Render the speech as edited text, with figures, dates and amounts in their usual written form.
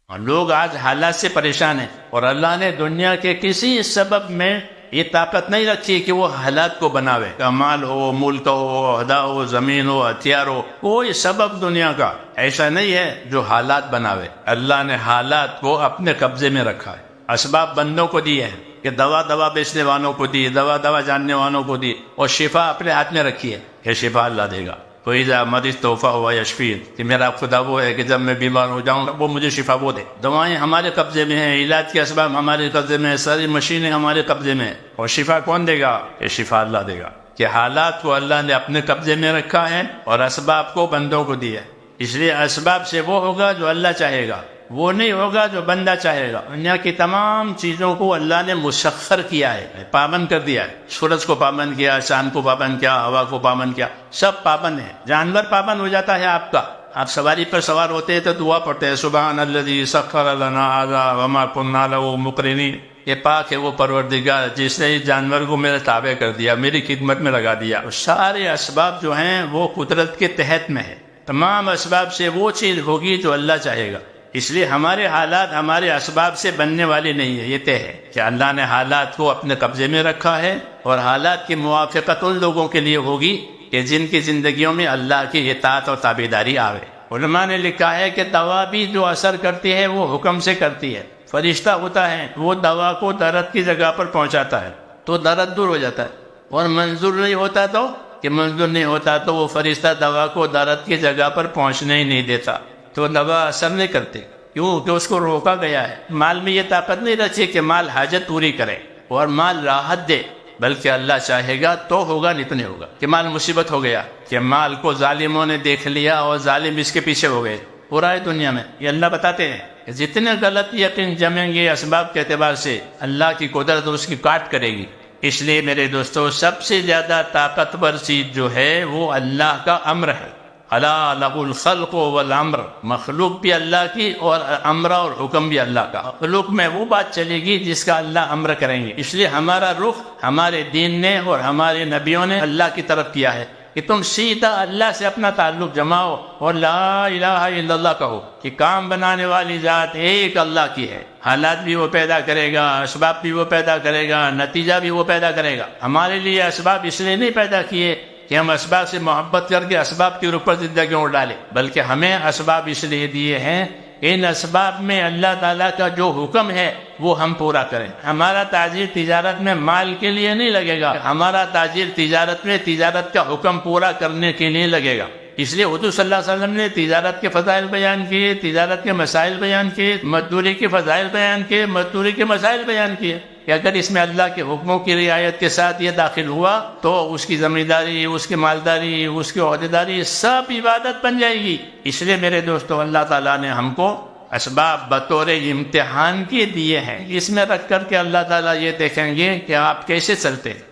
اور لوگ آج حالات سے پریشان ہیں، اور اللہ نے دنیا کے کسی سبب میں یہ طاقت نہیں رکھی کہ وہ حالات کو بناوے، کہ مال ہو، ملک ہو، عہدہ ہو، زمین ہو، ہتھیار ہو، کوئی سبب دنیا کا ایسا نہیں ہے جو حالات بناوے۔ اللہ نے حالات کو اپنے قبضے میں رکھا ہے، اسباب بندوں کو دیے ہیں کہ دوا بیچنے والوں کو دی، دوا جاننے والوں کو دی، اور شفا اپنے ہاتھ میں رکھی ہے کہ شفا اللہ دے گا۔ وَإِذَا مَرِضْتُ فَهُوَ يَشْفِينِ، کہ میرا خدا وہ ہے کہ جب میں بیمار ہو جاؤں وہ مجھے شفا وہ دے۔ دوائیں ہمارے قبضے میں ہیں، علاج کے اسباب ہمارے قبضے میں ہیں، ساری مشینیں ہمارے قبضے میں ہیں، اور شفا کون دے گا؟ یہ شفا اللہ دے گا۔ کہ حالات کو اللہ نے اپنے قبضے میں رکھا ہے اور اسباب کو بندوں کو دیا ہے، اس لیے اسباب سے وہ ہوگا جو اللہ چاہے گا، وہ نہیں ہوگا جو بندہ چاہے گا۔ دنیا کی تمام چیزوں کو اللہ نے مسخر کیا ہے، پابند کر دیا ہے۔ سورج کو پابند کیا، چاند کو پابند کیا، ہوا کو پابند کیا، سب پابند ہیں۔ جانور پابند ہو جاتا ہے آپ کا، آپ سواری پر سوار ہوتے ہیں تو دعا پڑھتے ہیں سبحان الذی سخر لنا ھذا وما كنا له مقرنین، یہ پاک ہے وہ پروردگار جس نے اس جانور کو میرے تابع کر دیا، میری خدمت میں لگا دیا۔ سارے اسباب جو ہیں وہ قدرت کے تحت میں ہے، تمام اسباب سے وہ چیز ہوگی جو اللہ چاہے گا۔ اس لیے ہمارے حالات ہمارے اسباب سے بننے والے نہیں ہیں، یہ طے ہے کہ اللہ نے حالات کو اپنے قبضے میں رکھا ہے، اور حالات کی موافقت ان لوگوں کے لیے ہوگی کہ جن کی زندگیوں میں اللہ کی اطاعت اور تابعداری آوے۔ علماء نے لکھا ہے کہ دوا بھی جو اثر کرتی ہے وہ حکم سے کرتی ہے۔ فرشتہ ہوتا ہے وہ دوا کو درد کی جگہ پر پہنچاتا ہے تو درد دور ہو جاتا ہے، اور منظور نہیں ہوتا تو کہ منظور نہیں ہوتا تو وہ فرشتہ دوا کو درد کی جگہ پر پہنچنے ہی نہیں دیتا، تو دوا اثر نہیں کرتے۔ کیوں کہ اس کو روکا گیا ہے۔ مال میں یہ طاقت نہیں رکھی کہ مال حاجت پوری کرے اور مال راحت دے، بلکہ اللہ چاہے گا تو ہوگا، نہیں تو نہیں ہوگا۔ کہ مال مصیبت ہو گیا، کہ مال کو ظالموں نے دیکھ لیا اور ظالم اس کے پیچھے ہو گئے، پورا ہے دنیا میں۔ یہ اللہ بتاتے ہیں کہ جتنے غلط یقین جمیں گے اسباب کے اعتبار سے، اللہ کی قدرت اس کی کاٹ کرے گی۔ اس لیے میرے دوستو، سب سے زیادہ طاقتور چیز جو ہے وہ اللہ کا امر ہے۔ الا لہ الخلق والامر، مخلوق بھی اللہ کی اور امر اور حکم بھی اللہ کا۔ مخلوق میں وہ بات چلے گی جس کا اللہ امر کریں گے۔ اس لیے ہمارا رخ ہمارے دین نے اور ہمارے نبیوں نے اللہ کی طرف کیا ہے کہ تم سیدھا اللہ سے اپنا تعلق جماؤ اور لا الہ الا اللہ کہو کہ کام بنانے والی ذات ایک اللہ کی ہے۔ حالات بھی وہ پیدا کرے گا، اسباب بھی وہ پیدا کرے گا، نتیجہ بھی وہ پیدا کرے گا۔ ہمارے لیے اسباب اس لیے نہیں پیدا کیے کہ ہم اسباب سے محبت کر کے اسباب کے اوپر زندگیوں اڑ ڈالیں، بلکہ ہمیں اسباب اس لیے دیے ہیں کہ ان اسباب میں اللہ تعالیٰ کا جو حکم ہے وہ ہم پورا کریں۔ ہمارا تاجر تجارت میں مال کے لیے نہیں لگے گا، ہمارا تاجر تجارت میں تجارت کا حکم پورا کرنے کے لیے لگے گا۔ اس لیے حضور صلی اللہ علیہ وسلم نے تجارت کے فضائل بیان کیے، تجارت کے مسائل بیان کیے، مزدوری کے فضائل بیان کیے، مزدوری کے مسائل بیان کیے کہ اگر اس میں اللہ کے حکموں کی رعایت کے ساتھ یہ داخل ہوا تو اس کی زمینداری، اس کی مالداری، اس کی عہدیداری سب عبادت بن جائے گی۔ اس لیے میرے دوستو، اللہ تعالیٰ نے ہم کو اسباب بطور امتحان کے دیے ہیں، اس میں رکھ کر کے اللہ تعالیٰ یہ دیکھیں گے کہ آپ کیسے چلتے ہیں۔